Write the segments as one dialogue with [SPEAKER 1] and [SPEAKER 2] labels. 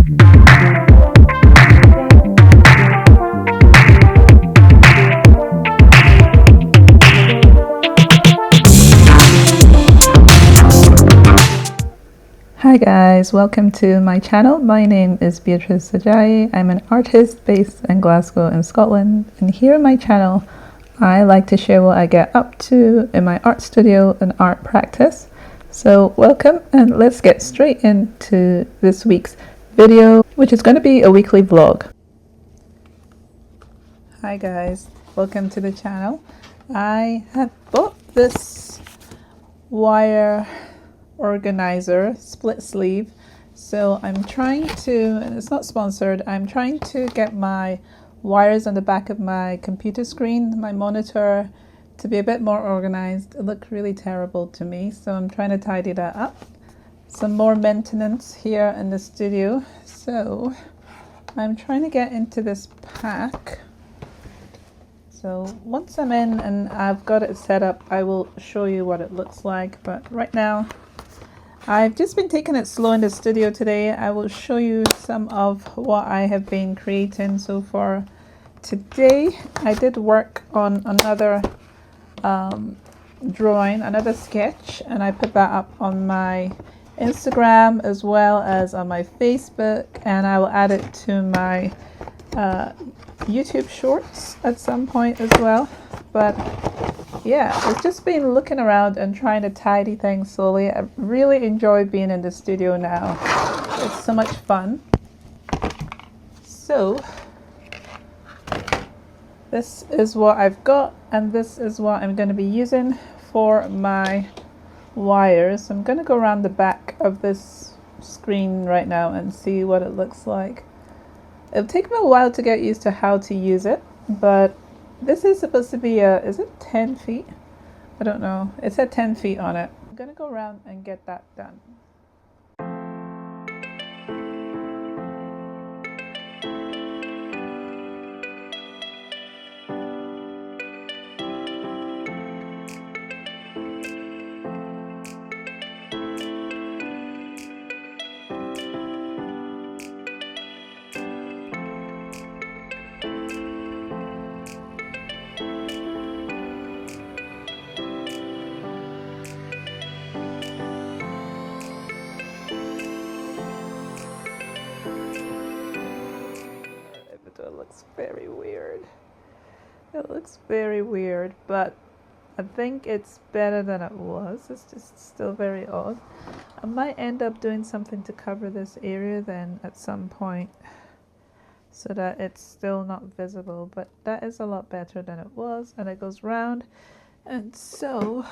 [SPEAKER 1] Hi guys, welcome to my channel. My name is Beatrice Sajayi. I'm an artist based in Glasgow in Scotland, and here on my channel I like to share what I get up to in my art studio and art practice. So welcome, and let's get straight into this week's video, which is going to be a weekly vlog. Hi guys, welcome to the channel. I have bought this wire organizer split sleeve, so I'm trying to, and it's not sponsored, I'm trying to get my wires on the back of my computer screen, my monitor, to be a bit more organized. It looked really terrible to me, so I'm trying to tidy that up. Some more maintenance here in the studio, so I'm trying to get into this pack. So once I'm in and I've got it set up, I will show you what it looks like, but right now I've just been taking it slow in the studio today. I will show you some of what I have been creating so far. Today I did work on another drawing, another sketch, and I put that up on my Instagram as well as on my Facebook, and I will add it to my YouTube shorts at some point as well. But yeah, I've just been looking around and trying to tidy things slowly. I really enjoy being in the studio now. It's so much fun. So this is what I've got, and this is what I'm going to be using for my wires. I'm going to go around the back of this screen right now and see what it looks like. It'll take me a while to get used to how to use it, but this is supposed to be a, is it 10 feet? I don't know. It said 10 feet on it. I'm gonna go around and get that done. It looks very weird. It looks very weird, but I think it's better than it was. It's just still very odd. I might end up doing something to cover this area then at some point so that it's still not visible, but that is a lot better than it was, and it goes round. And so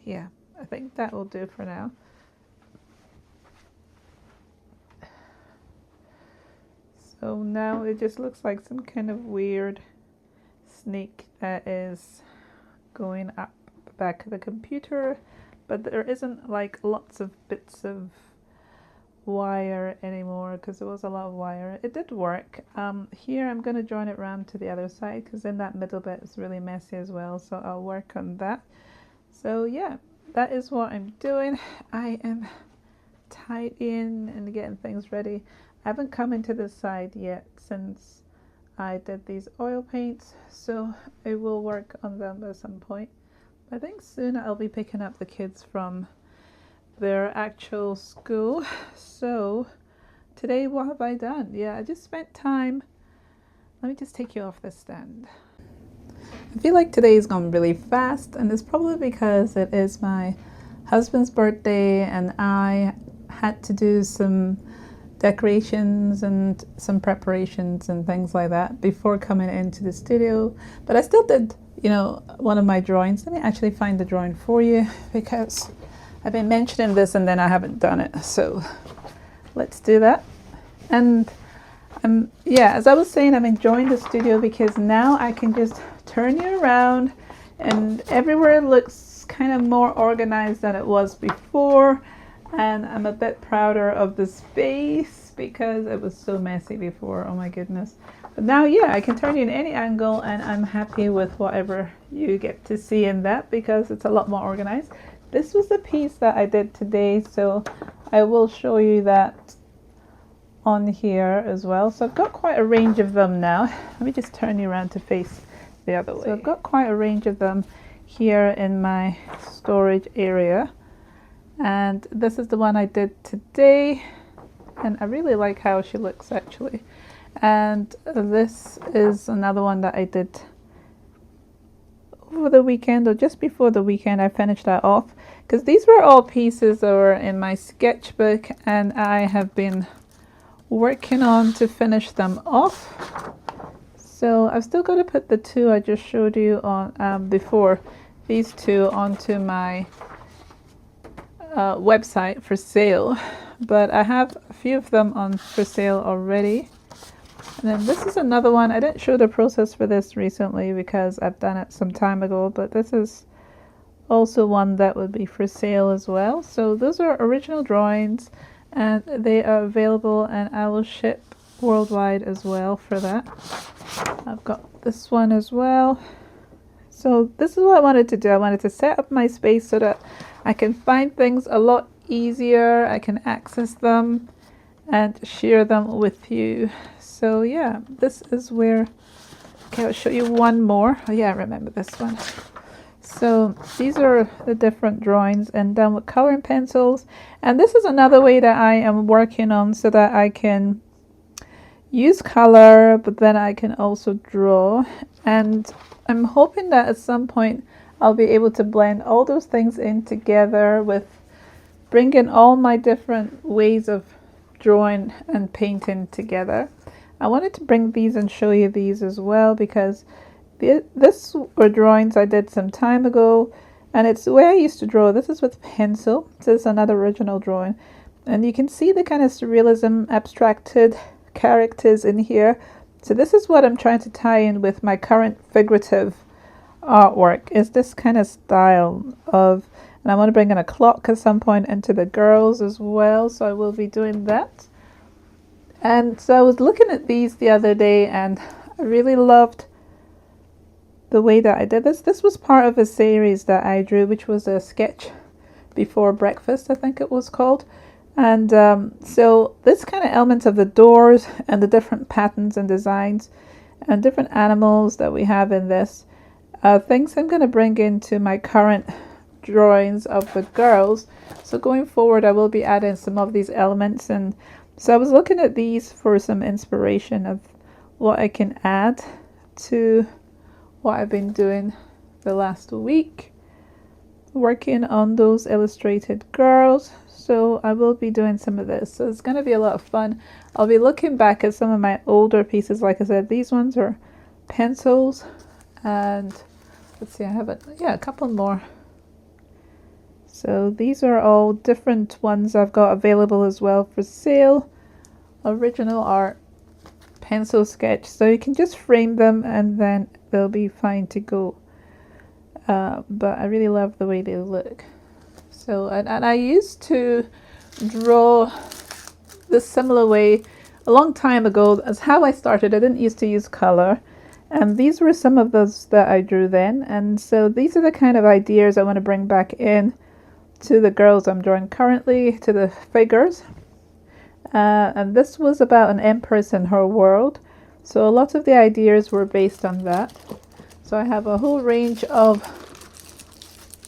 [SPEAKER 1] yeah, I think that will do for now. So now it just looks like some kind of weird snake that is going up the back of the computer, but there isn't like lots of bits of wire anymore because there was a lot of wire. It did work. Here I'm going to join it around to the other side because in that middle bit it's really messy as well, so I'll work on that. So yeah, that is what I'm doing. I am tidying and getting things ready. I haven't come into this side yet since I did these oil paints, so I will work on them at some point. I think soon I'll be picking up the kids from their actual school. So today, what have I done? Yeah, I just spent time. Let me just take you off this stand. I feel like today's gone really fast, and it's probably because it is my husband's birthday and I had to do some decorations and some preparations and things like that before coming into the studio. But I still did, you know, one of my drawings. Let me actually find the drawing for you because I've been mentioning this and then I haven't done it. So let's do that. And yeah, as I was saying, I'm enjoying the studio because now I can just turn you around and everywhere looks kind of more organized than it was before. And I'm a bit prouder of the space because it was so messy before. Oh my goodness. But now, yeah, I can turn you in any angle and I'm happy with whatever you get to see in that because it's a lot more organized. This was the piece that I did today, so I will show you that on here as well. So I've got quite a range of them now. Let me just turn you around to face the other way. So I've got quite a range of them here in my storage area. And this is the one I did today. And I really like how she looks actually. And this is another one that I did over the weekend, or just before the weekend. I finished that off because these were all pieces that were in my sketchbook and I have been working on to finish them off. So I've still got to put the two I just showed you on before, these two, onto my website for sale, but I have a few of them on for sale already. And then this is another one. I didn't show the process for this recently because I've done it some time ago, but this is also one that would be for sale as well. So those are original drawings and they are available, and I will ship worldwide as well for that. I've got this one as well. So this is what I wanted to do. I wanted to set up my space so that I can find things a lot easier. I can access them and share them with you. So yeah, this is where, okay, I'll show you one more. Oh yeah, I remember this one. So these are the different drawings and done with coloring pencils. And this is another way that I am working on so that I can use color, but then I can also draw. And I'm hoping that at some point I'll be able to blend all those things in together with bringing all my different ways of drawing and painting together. I wanted to bring these and show you these as well because this were drawings I did some time ago, and it's the way I used to draw. This is with pencil. This is another original drawing, and you can see the kind of surrealism, abstracted characters in here. So this is what I'm trying to tie in with my current figurative artwork, is this kind of style of, and I want to bring in a clock at some point into the girls as well, so I will be doing that. And so I was looking at these the other day and I really loved the way that I did this. This was part of a series that I drew, which was a sketch before breakfast, I think it was called. And so this kind of elements of the doors and the different patterns and designs and different animals that we have in this, things I'm going to bring into my current drawings of the girls. So going forward I will be adding some of these elements, and so I was looking at these for some inspiration of what I can add to what I've been doing the last week, working on those illustrated girls. So I will be doing some of this. So it's going to be a lot of fun. I'll be looking back at some of my older pieces. Like I said, these ones are pencils, and let's see, I have a couple more. So these are all different ones I've got available as well for sale. Original art, pencil sketch. So you can just frame them and then they'll be fine to go. But I really love the way they look. So, and I used to draw this similar way a long time ago. As how I started. I didn't used to use color. And these were some of those that I drew then. And so these are the kind of ideas I want to bring back in to the girls I'm drawing currently, to the figures. And this was about an empress and her world. So a lot of the ideas were based on that. So I have a whole range of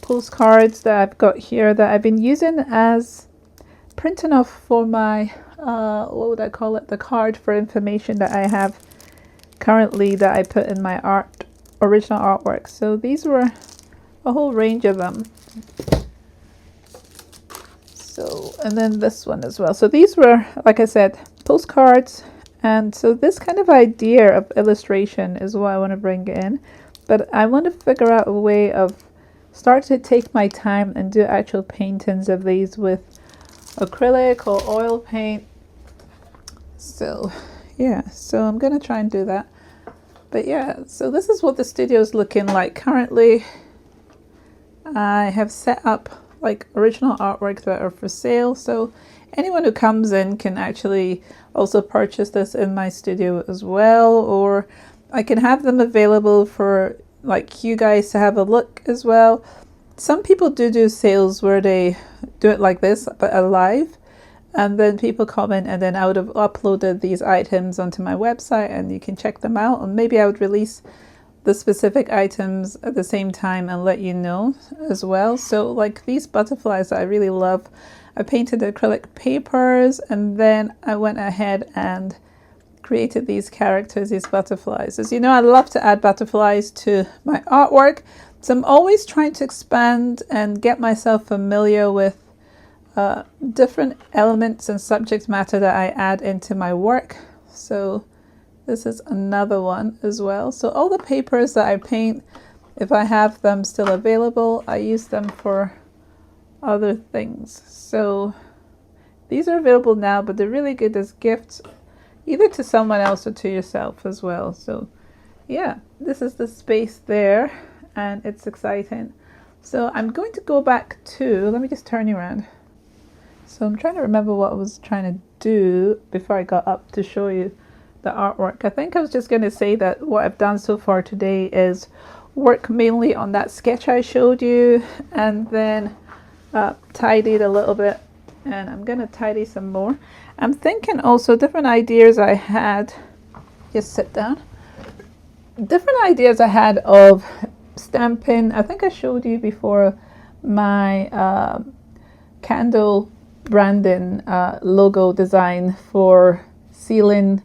[SPEAKER 1] postcards that I've got here that I've been using as printing off for my, what would I call it? The card for information that I have currently that I put in my original artwork. So these were a whole range of them. So, and then this one as well. So these were, like I said, postcards. And so this kind of idea of illustration is what I want to bring in. But I want to figure out a way of start to take my time and do actual paintings of these with acrylic or oil paint. So yeah, so I'm going to try and do that. But yeah, so this is what the studio is looking like currently. I have set up like original artwork that are for sale, so anyone who comes in can actually also purchase this in my studio as well, or I can have them available for like you guys to have a look as well. Some people do sales where they do it like this but alive, and then people comment, and then I would have uploaded these items onto my website and you can check them out. And maybe I would release the specific items at the same time and let you know as well. So like these butterflies I really love, I painted acrylic papers and then I went ahead and created these characters, these butterflies. As you know, I love to add butterflies to my artwork, so I'm always trying to expand and get myself familiar with different elements and subject matter that I add into my work. So this is another one as well. So all the papers that I paint, if I have them still available, I use them for other things. So these are available now, but they're really good as gifts, either to someone else or to yourself as well. So yeah, this is the space there and it's exciting. So I'm going to go back to, let me just turn you around. So I'm trying to remember what I was trying to do before I got up to show you the artwork. I think I was just going to say that what I've done so far today is work mainly on that sketch I showed you, and then tidied a little bit, and I'm going to tidy some more. I'm thinking also different ideas I had, just sit down, different ideas I had of stamping. I think I showed you before my candle branding logo design for sealing,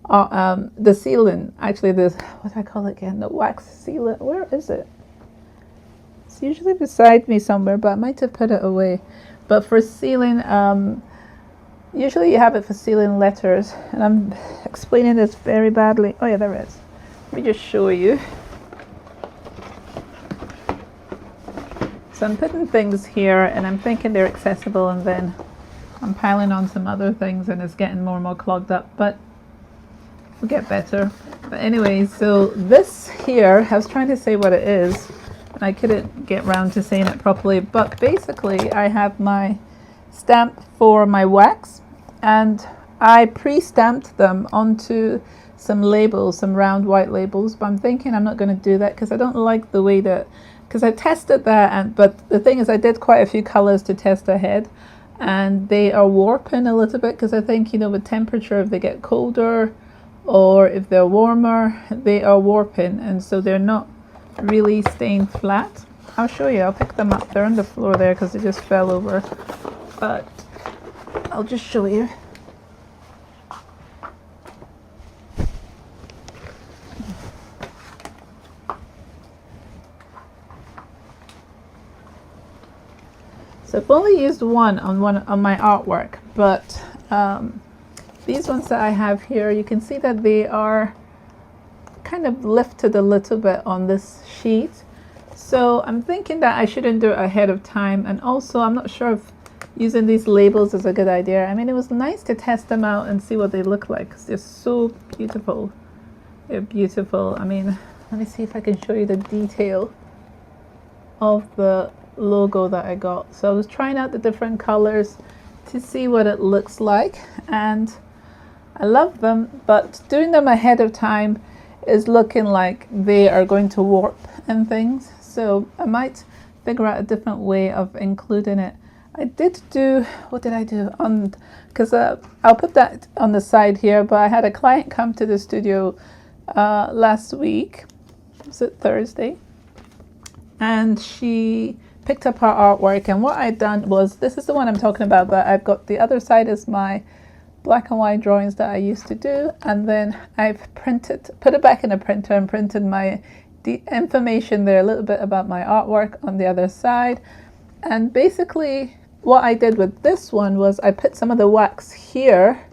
[SPEAKER 1] the sealant, actually the, what do I call it again, the wax sealant, where is it? It's usually beside me somewhere, but I might have put it away. But for sealing, usually you have it for sealing letters, and I'm explaining this very badly. Oh yeah, there it is. Let me just show you. So I'm putting things here and I'm thinking they're accessible, and then I'm piling on some other things and it's getting more and more clogged up, but we'll get better. But anyway, so this here, I was trying to say what it is and I couldn't get round to saying it properly, but basically I have my stamp for my wax and I pre-stamped them onto some labels, some round white labels, but I'm thinking I'm not going to do that because I don't like the way that, because I tested that, but the thing is I did quite a few colors to test ahead, and they are warping a little bit because I think, you know, with temperature, if they get colder or if they're warmer, they are warping, and so they're not really staying flat. I'll show you, I'll pick them up, they're on the floor there because they just fell over, but I'll just show you. So I've only used one on my artwork, but these ones that I have here, you can see that they are kind of lifted a little bit on this sheet. So I'm thinking that I shouldn't do it ahead of time, and also I'm not sure if using these labels is a good idea. I mean, it was nice to test them out and see what they look like because they're so beautiful. They're beautiful. I mean, let me see if I can show you the detail of the logo that I got. So I was trying out the different colors to see what it looks like, and I love them, but doing them ahead of time is looking like they are going to warp and things, so I might figure out a different way of including it. I did do, what did I do on, because I'll put that on the side here, but I had a client come to the studio last week, was it Thursday, and she picked up her artwork, and what I'd done was, this is the one I'm talking about, but I've got the other side is my black and white drawings that I used to do, and then I've put it back in a printer and printed my information there, a little bit about my artwork on the other side. And basically what I did with this one was I put some of the wax here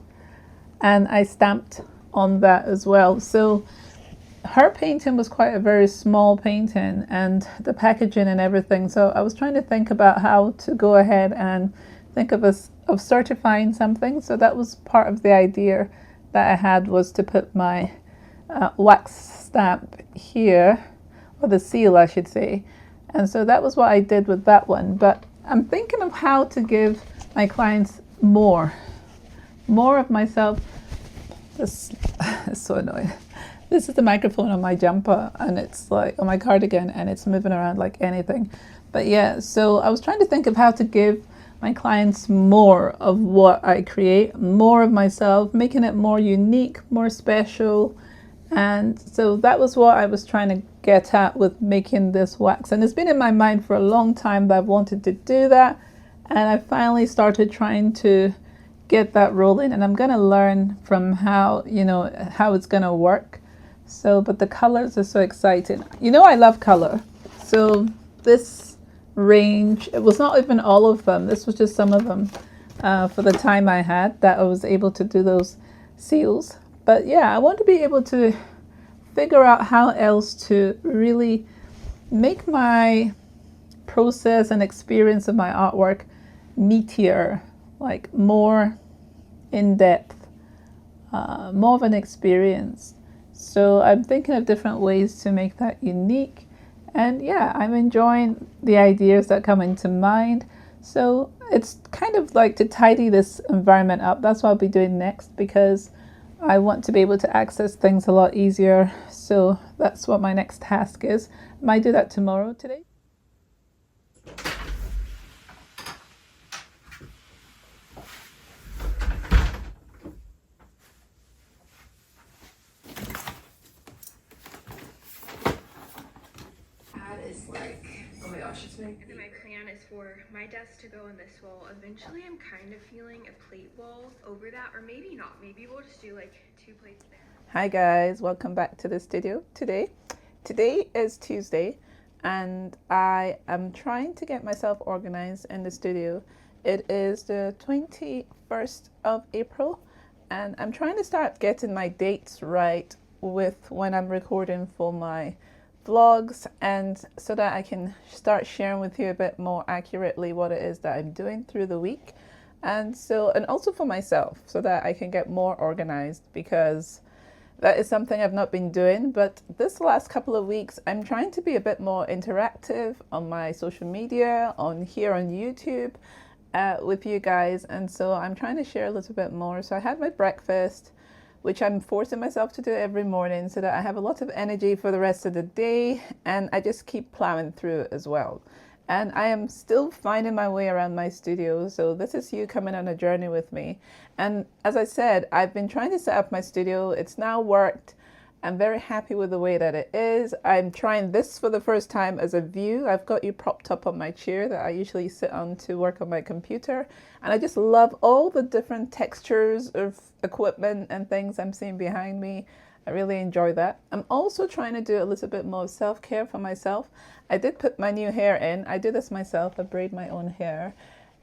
[SPEAKER 1] and I stamped on that as well. So her painting was quite a very small painting, and the packaging and everything. So I was trying to think about how to go ahead and think of certifying something. So that was part of the idea that I had, was to put my wax stamp here, or the seal I should say. And so that was what I did with that one. But I'm thinking of how to give my clients more of myself. This is so annoying. This is the microphone on my jumper, and it's like on my cardigan, and it's moving around like anything. But yeah, so I was trying to think of how to give my clients more of what I create, more of myself, making it more unique, more special. And so that was what I was trying to get at with making this wax. And it's been in my mind for a long time that I've wanted to do that. And I finally started trying to get that rolling. And I'm going to learn from how, how it's going to work. So, but the colors are so exciting. I love color. So this range, it was not even all of them. This was just some of them for the time I had that I was able to do those seals. But yeah, I want to be able to figure out how else to really make my process and experience of my artwork meatier, like more in depth, more of an experience. So I'm thinking of different ways to make that unique. And yeah, I'm enjoying the ideas that come into mind. So it's kind of like to tidy this environment up. That's what I'll be doing next, because I want to be able to access things a lot easier. So that's what my next task is. I might do that tomorrow. Today
[SPEAKER 2] is like, oh my gosh, it's like my plan is for my desk to go on this wall. Eventually I'm kind of feeling a plate wall over that, or maybe not. Maybe we'll just do like 2 plates there.
[SPEAKER 1] Hi guys, welcome back to the studio today. Today is Tuesday and I am trying to get myself organized in the studio. It is the 21st of April and I'm trying to start getting my dates right with when I'm recording for my vlogs, and so that I can start sharing with you a bit more accurately what it is that I'm doing through the week. And also for myself, so that I can get more organized, because that is something I've not been doing. But this last couple of weeks, I'm trying to be a bit more interactive on my social media, on here on YouTube, with you guys. And so I'm trying to share a little bit more. So I had my breakfast, which I'm forcing myself to do every morning so that I have a lot of energy for the rest of the day, and I just keep plowing through as well. And I am still finding my way around my studio, so this is you coming on a journey with me. And as I said, I've been trying to set up my studio. It's now worked. I'm very happy with the way that it is. I'm trying this for the first time as a view. I've got you propped up on my chair that I usually sit on to work on my computer. And I just love all the different textures of equipment and things I'm seeing behind me. I really enjoy that. I'm also trying to do a little bit more self-care for myself. I did put my new hair in. I do this myself. I braid my own hair.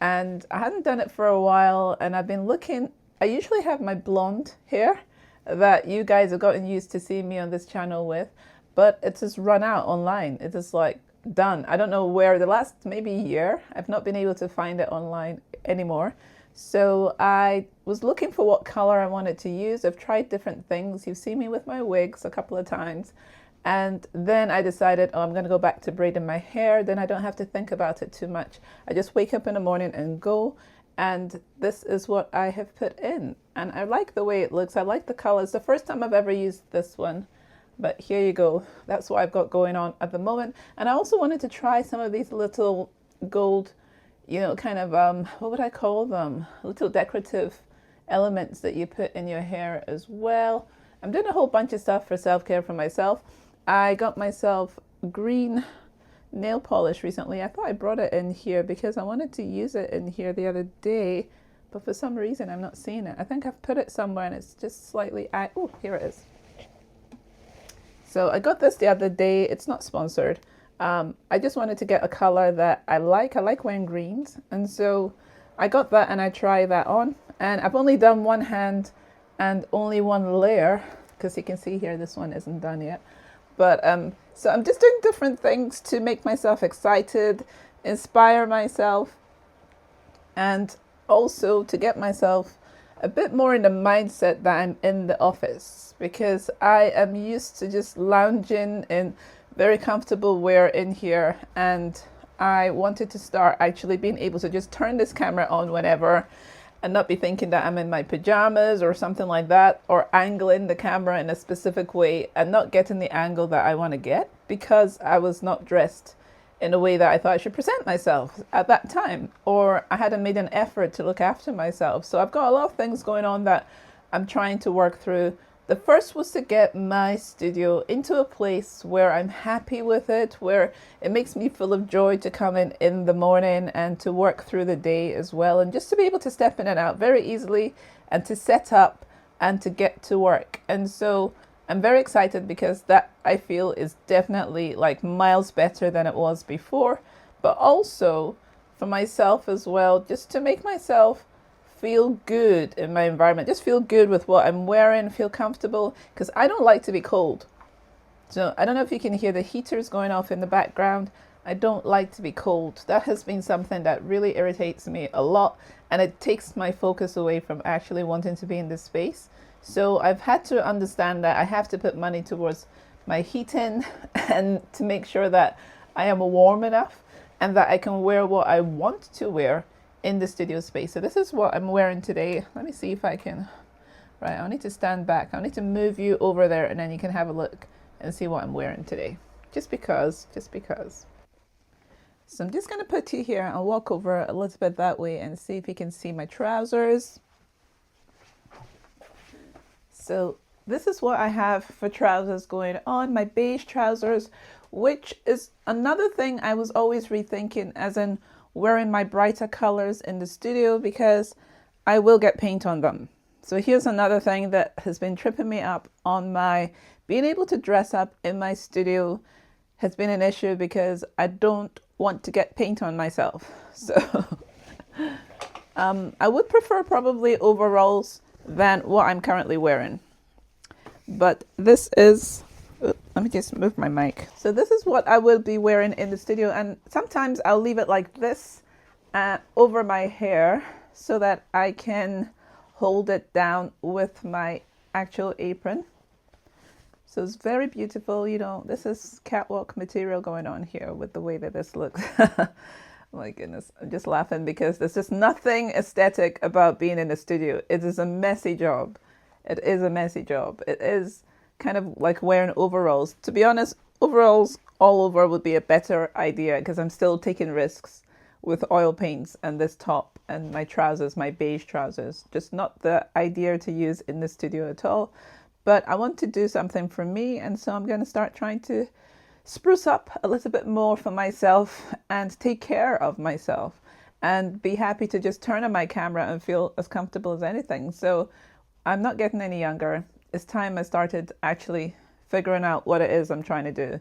[SPEAKER 1] And I hadn't done it for a while. And I've been looking. I usually have my blonde hair that you guys have gotten used to seeing me on this channel with, but it's just run out online. It is like done. I don't know where. The last maybe year I've not been able to find it online anymore. So I was looking for what color I wanted to use. I've tried different things. You've seen me with my wigs a couple of times, and then I decided, oh, I'm going to go back to braiding my hair. Then I don't have to think about it too much. I just wake up in the morning and go. And this is what I have put in. And I like the way it looks. I like the colors. The first time I've ever used this one. But here you go. That's what I've got going on at the moment. And I also wanted to try some of these little gold, kind of, what would I call them? Little decorative elements that you put in your hair as well. I'm doing a whole bunch of stuff for self-care for myself. I got myself green nail polish recently. I thought I brought it in here because I wanted to use it in here the other day, but for some reason I'm not seeing it. I think I've put it somewhere and it's just slightly, oh, here it is. So I got this the other day. It's not sponsored. I just wanted to get a color that I like. I like wearing greens, and so I got that and I tried that on, and I've only done one hand and only one layer, because you can see here this one isn't done yet. But so I'm just doing different things to make myself excited, inspire myself, and also to get myself a bit more in the mindset that I'm in the office, because I am used to just lounging in very comfortable wear in here, and I wanted to start actually being able to just turn this camera on whenever and not be thinking that I'm in my pajamas or something like that, or angling the camera in a specific way and not getting the angle that I want to get because I was not dressed in a way that I thought I should present myself at that time, or I hadn't made an effort to look after myself. So I've got a lot of things going on that I'm trying to work through. The first was to get my studio into a place where I'm happy with it, where it makes me full of joy to come in the morning and to work through the day as well, and just to be able to step in and out very easily and to set up and to get to work. And so I'm very excited because that, I feel, is definitely like miles better than it was before, but also for myself as well, just to make myself feel good in my environment, just feel good with what I'm wearing, feel comfortable, because I don't like to be cold. So I don't know if you can hear the heaters going off in the background. I don't like to be cold. That has been something that really irritates me a lot, and it takes my focus away from actually wanting to be in this space. So I've had to understand that I have to put money towards my heating and to make sure that I am warm enough and that I can wear what I want to wear in the studio space. So this is what I'm wearing today. Let me see if I can, right, I'll need to stand back. I'll need to move you over there and then you can have a look and see what I'm wearing today. Just because. So I'm just going to put you here. I'll walk over a little bit that way and see if you can see my trousers. So this is what I have for trousers going on, my beige trousers, which is another thing I was always rethinking, as in wearing my brighter colors in the studio, because I will get paint on them. So here's another thing that has been tripping me up on my being able to dress up in my studio has been an issue, because I don't want to get paint on myself. So I would prefer probably overalls than what I'm currently wearing. But this is, let me just move my mic. So this is what I will be wearing in the studio, and sometimes I'll leave it like this over my hair so that I can hold it down with my actual apron. So it's very beautiful, you know, this is catwalk material going on here with the way that this looks. My goodness, I'm just laughing because there's just nothing aesthetic about being in the studio. It is a messy job. It is a messy job. It is kind of like wearing overalls. To be honest, overalls all over would be a better idea, because I'm still taking risks with oil paints and this top and my trousers, my beige trousers. Just not the idea to use in the studio at all. But I want to do something for me, and so I'm going to start trying to spruce up a little bit more for myself and take care of myself and be happy to just turn on my camera and feel as comfortable as anything. So I'm not getting any younger. It's time I started actually figuring out what it is I'm trying to do.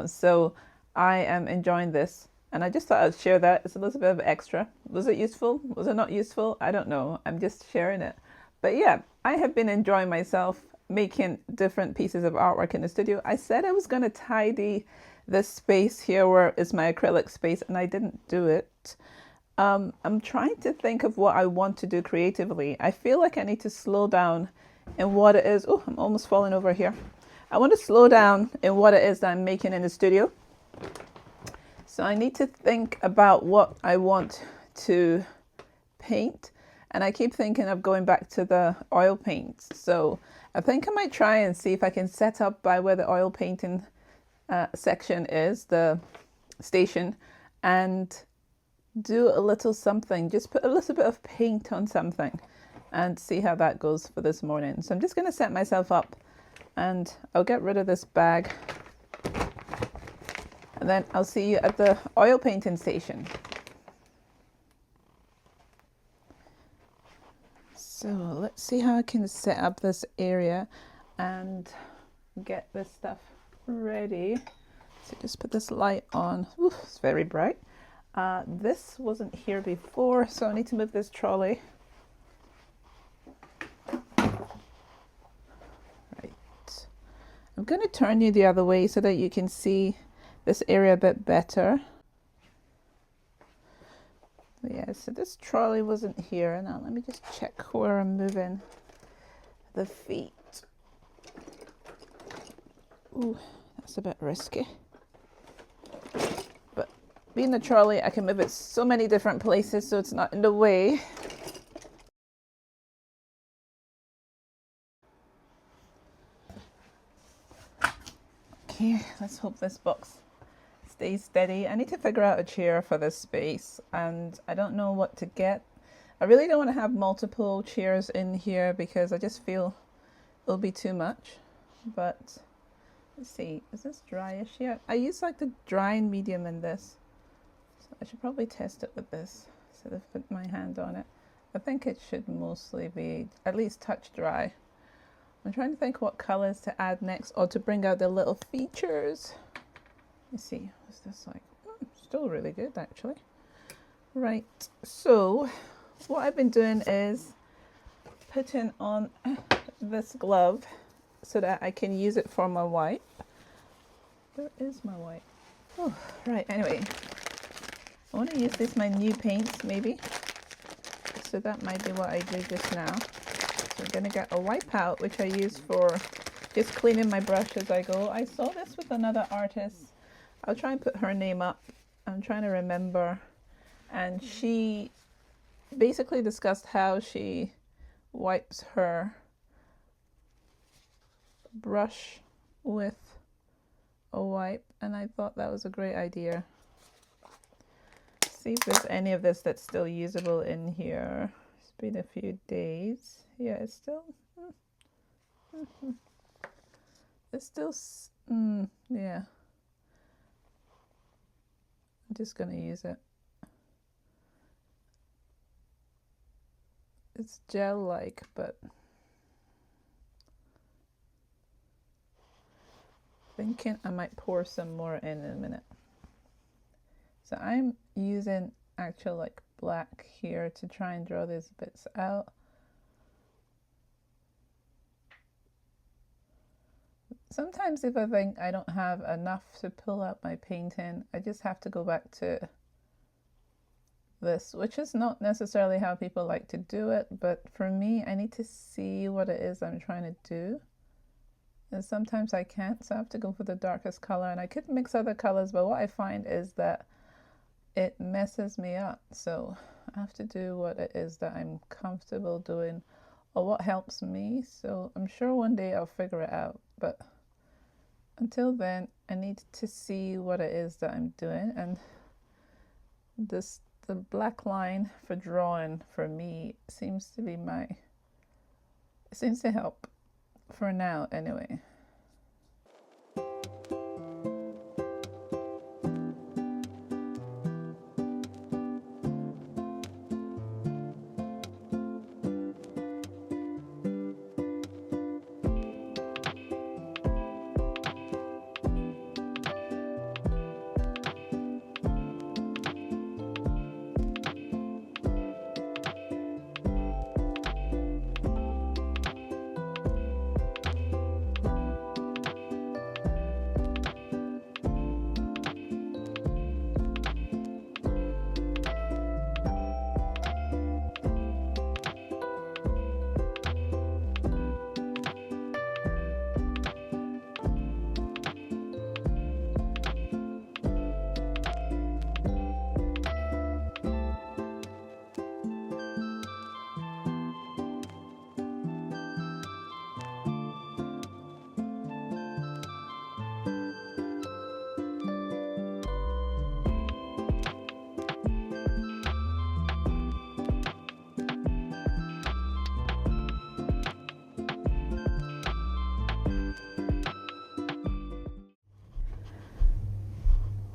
[SPEAKER 1] So I am enjoying this, and I just thought I'd share that. It's a little bit of extra. Was it useful? Was it not useful? I don't know. I'm just sharing it. But yeah, I have been enjoying myself making different pieces of artwork in the studio. I said I was going to tidy this space here where is my acrylic space, and I didn't do it. I'm trying to think of what I want to do creatively. I feel like I need to slow down in what it is. Oh, I'm almost falling over here. I want to slow down in what it is that I'm making in the studio. So I need to think about what I want to paint. And I keep thinking of going back to the oil paints. So I think I might try and see if I can set up by where the oil painting section is, the station, and do a little something. Just put a little bit of paint on something and see how that goes for this morning. So I'm just going to set myself up, and I'll get rid of this bag, and then I'll see you at the oil painting station. So let's see how I can set up this area and get this stuff ready. So just put this light on. Ooh, it's very bright. This wasn't here before, so I need to move this trolley. Right. I'm going to turn you the other way so that you can see this area a bit better. Yeah, so this trolley wasn't here. Now let me just check where I'm moving the feet. Ooh, that's a bit risky. But being the trolley, I can move it so many different places so it's not in the way. Okay, let's hope this box stay steady. I need to figure out a chair for this space, and I don't know what to get. I really don't want to have multiple chairs in here because I just feel it'll be too much. But let's see, is this dryish yet? I use like the drying medium in this, so I should probably test it with this instead of put my hand on it. I think it should mostly be at least touch dry. I'm trying to think what colors to add next or to bring out the little features. Let's see, what's this like? Still really good actually. Right, so what I've been doing is putting on this glove so that I can use it for my wipe. Where is my wipe? Oh, right, anyway. I want to use this, my new paints maybe. So that might be what I do just now. So I'm going to get a wipe out, which I use for just cleaning my brush as I go. I saw this with another artist. I'll try and put her name up. I'm trying to remember. And she basically discussed how she wipes her brush with a wipe, and I thought that was a great idea. See if there's any of this that's still usable in here. It's been a few days. Yeah, it's still yeah. I'm just gonna use it. It's gel-like, but thinking I might pour some more in a minute. So I'm using actual like black here to try and draw these bits out. Sometimes if I think I don't have enough to pull out my painting, I just have to go back to this, which is not necessarily how people like to do it, but for me, I need to see what it is I'm trying to do. And sometimes I can't, so I have to go for the darkest color, and I could mix other colors, but what I find is that it messes me up. So I have to do what it is that I'm comfortable doing or what helps me. So I'm sure one day I'll figure it out, but until then I need to see what it is that I'm doing. And the black line for drawing for me seems to be it seems to help for now anyway.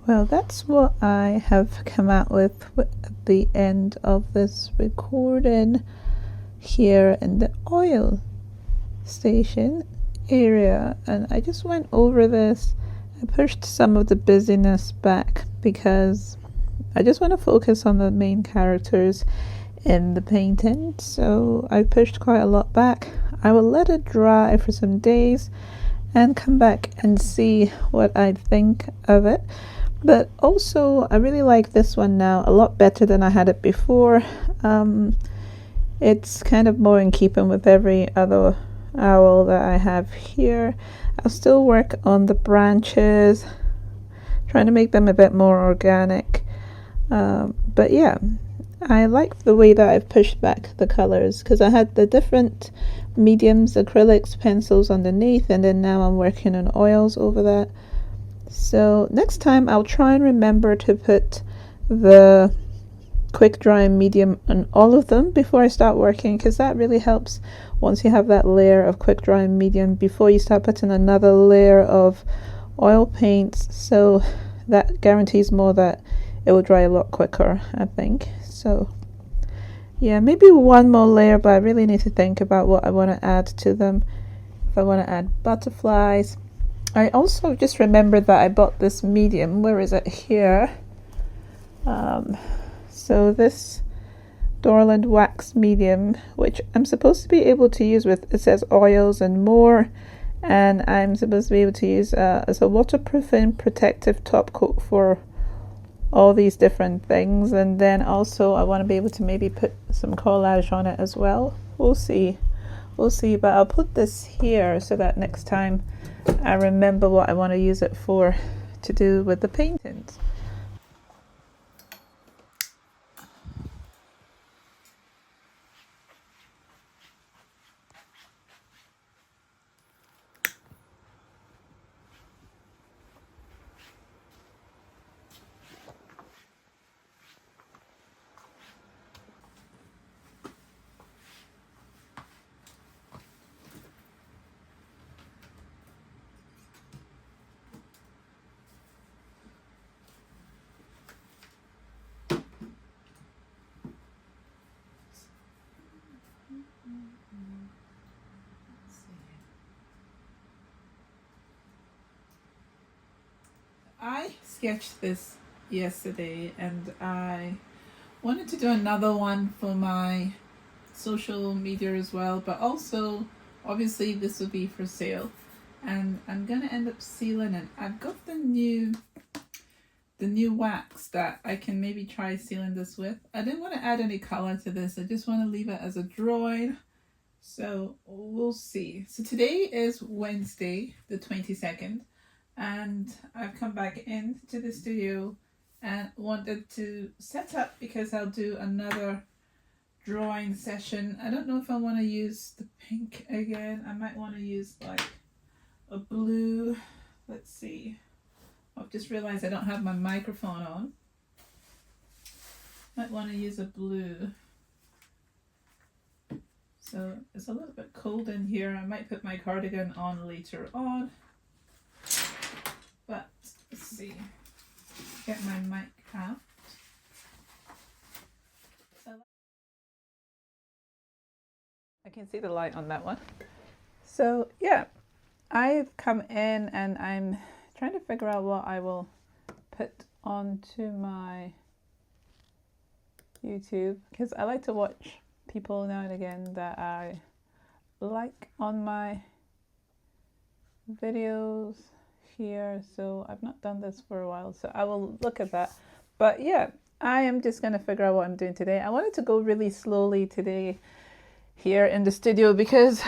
[SPEAKER 1] Well, that's what I have come out with at the end of this recording here in the oil station area. And I just went over this. I pushed some of the busyness back because I just want to focus on the main characters in the painting. So I pushed quite a lot back. I will let it dry for some days and come back and see what I think of it. But also, I really like this one now a lot better than I had it before. It's kind of more in keeping with every other owl that I have here. I'll still work on the branches, trying to make them a bit more organic. But yeah, I like the way that I've pushed back the colors because I had the different mediums, acrylics, pencils underneath, and then now I'm working on oils over that. So next time I'll try and remember to put the quick dry medium on all of them before I start working, because that really helps once you have that layer of quick dry medium before you start putting another layer of oil paints. So that guarantees more that it will dry a lot quicker, I think. So yeah, maybe one more layer, but I really need to think about what I want to add to them. If I want to add butterflies. I also just remembered that I bought this medium. Where is it? Here. So this Dorland wax medium, which I'm supposed to be able to use with, it says oils and more, and I'm supposed to be able to use as a waterproofing protective top coat for all these different things. And then also I want to be able to maybe put some collage on it as well. We'll see, but I'll put this here so that next time I remember what I want to use it for, to do with the paintings. I sketched this yesterday and I wanted to do another one for my social media as well, but also obviously this will be for sale, and I'm gonna end up sealing it. I've got the new wax that I can maybe try sealing this with. I didn't want to add any color to this, I just want to leave it as a drawing, so we'll see. So today is Wednesday the 22nd, and I've come back into the studio and wanted to set up because I'll do another drawing session. I don't know if I want to use the pink again. I might want to use like a blue. Let's see. I've just realized I don't have my microphone on. Might want to use a blue. So it's a little bit cold in here. I might put my cardigan on later on. But let's see. Get my mic out. I can see the light on that one. So yeah, I've come in and I'm trying to figure out what I will put onto my YouTube, because I like to watch people now and again that I like on my videos here. So I've not done this for a while, so I will look at that. But yeah, I am just gonna figure out what I'm doing today. I wanted to go really slowly today here in the studio because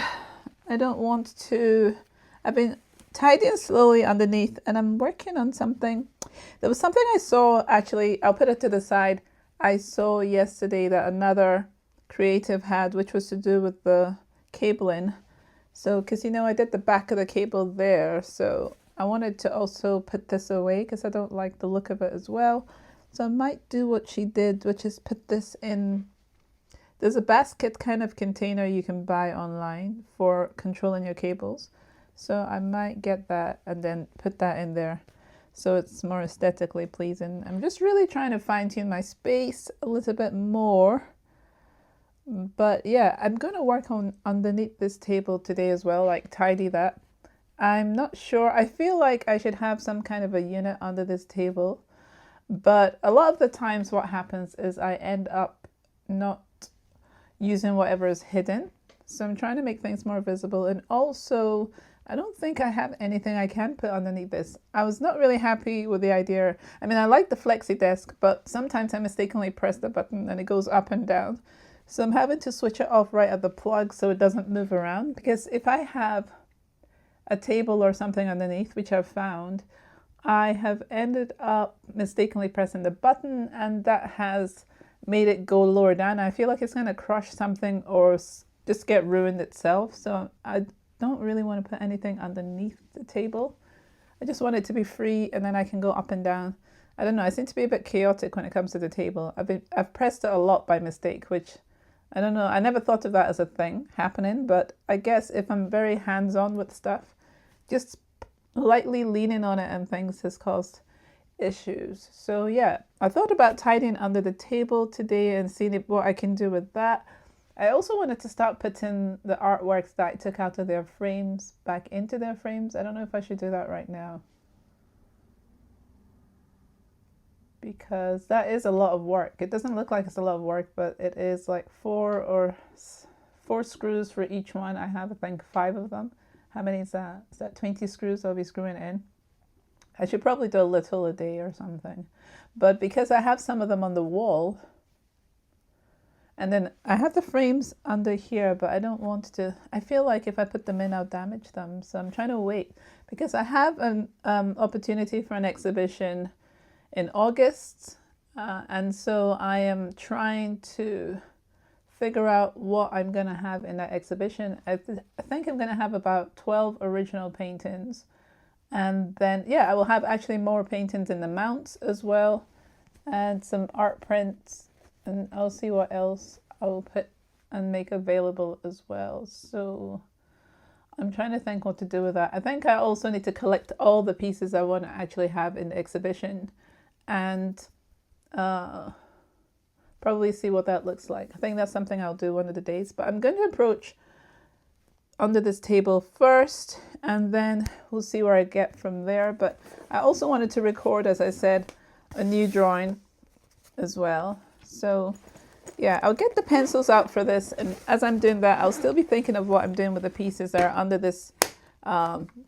[SPEAKER 1] I don't want to, I've been tidying slowly underneath and I'm working on something. There was something I saw, actually, I'll put it to the side. I saw yesterday that another creative had, which was to do with the cabling. So, because you know, I did the back of the cable there, so I wanted to also put this away because I don't like the look of it as well. So I might do what she did, which is put this in. There's a basket kind of container you can buy online for controlling your cables. So I might get that and then put that in there so it's more aesthetically pleasing. I'm just really trying to fine tune my space a little bit more. But yeah, I'm going to work on underneath this table today as well, like tidy that. I'm not sure. I feel like I should have some kind of a unit under this table. But a lot of the times what happens is I end up not using whatever is hidden. So I'm trying to make things more visible. And also, I don't think I have anything I can put underneath this. I was not really happy with the idea. I mean, I like the flexi desk, but sometimes I mistakenly press the button and it goes up and down. So I'm having to switch it off right at the plug so it doesn't move around. Because if I have a table or something underneath, which I've found, I have ended up mistakenly pressing the button and that has made it go lower down. I feel like it's going to crush something or just get ruined itself. So I don't really want to put anything underneath the table. I just want it to be free and then I can go up and down. I don't know, I seem to be a bit chaotic when it comes to the table. I've pressed it a lot by mistake, which I don't know, I never thought of that as a thing happening, but I guess if I'm very hands-on with stuff, just lightly leaning on it and things has caused issues. So yeah, I thought about tidying under the table today and seeing what I can do with that. I also wanted to start putting the artworks that I took out of their frames back into their frames. I don't know if I should do that right now, because that is a lot of work. It doesn't look like it's a lot of work, but it is like four screws for each one. I have, I think, 5 of them. How many is that? Is that 20 screws I'll be screwing in? I should probably do a little a day or something. But because I have some of them on the wall, and then I have the frames under here, but I don't want to, I feel like if I put them in, I'll damage them. So I'm trying to wait, because I have an opportunity for an exhibition in August. And so I am trying to figure out what I'm going to have in that exhibition. I think I'm going to have about 12 original paintings. And then, yeah, I will have actually more paintings in the mounts as well, and some art prints, and I'll see what else I'll put and make available as well. So I'm trying to think what to do with that. I think I also need to collect all the pieces I want to actually have in the exhibition, and probably see what that looks like. I think that's something I'll do one of the days, but I'm going to approach under this table first, and then we'll see where I get from there. But I also wanted to record, as I said, a new drawing as well. So yeah, I'll get the pencils out for this, and as I'm doing that, I'll still be thinking of what I'm doing with the pieces that are under this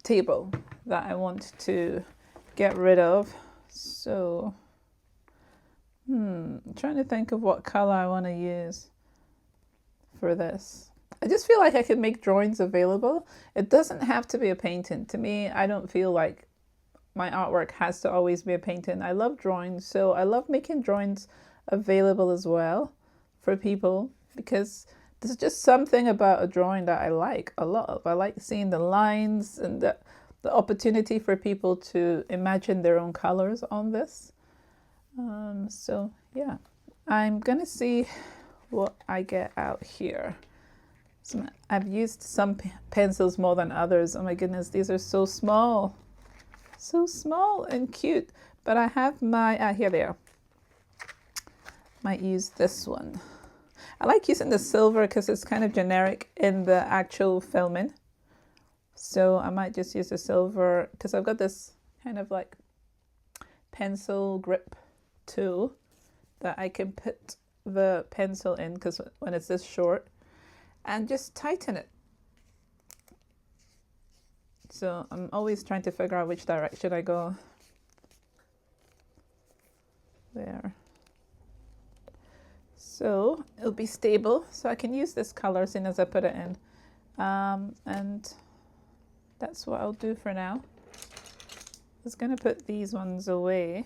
[SPEAKER 1] table that I want to get rid of. So I'm trying to think of what color I want to use for this. I just feel like I could make drawings available. It doesn't have to be a painting. To me, I don't feel like my artwork has to always be a painting. I love drawings, so I love making drawings available as well for people, because there's just something about a drawing that I like a lot of. I like seeing the lines and the opportunity for people to imagine their own colors on this. So yeah, I'm gonna see what I get out here. So I've used some pencils more than others. Oh my goodness, these are so small and cute. But I have my, here they are. Might use this one. I like using the silver because it's kind of generic in the actual filming. So I might just use the silver because I've got this kind of like pencil grip tool that I can put the pencil in, because when it's this short, and just tighten it. So I'm always trying to figure out which direction I go. There. So it'll be stable, so I can use this color as soon as I put it in. And that's what I'll do for now. I was going to put these ones away.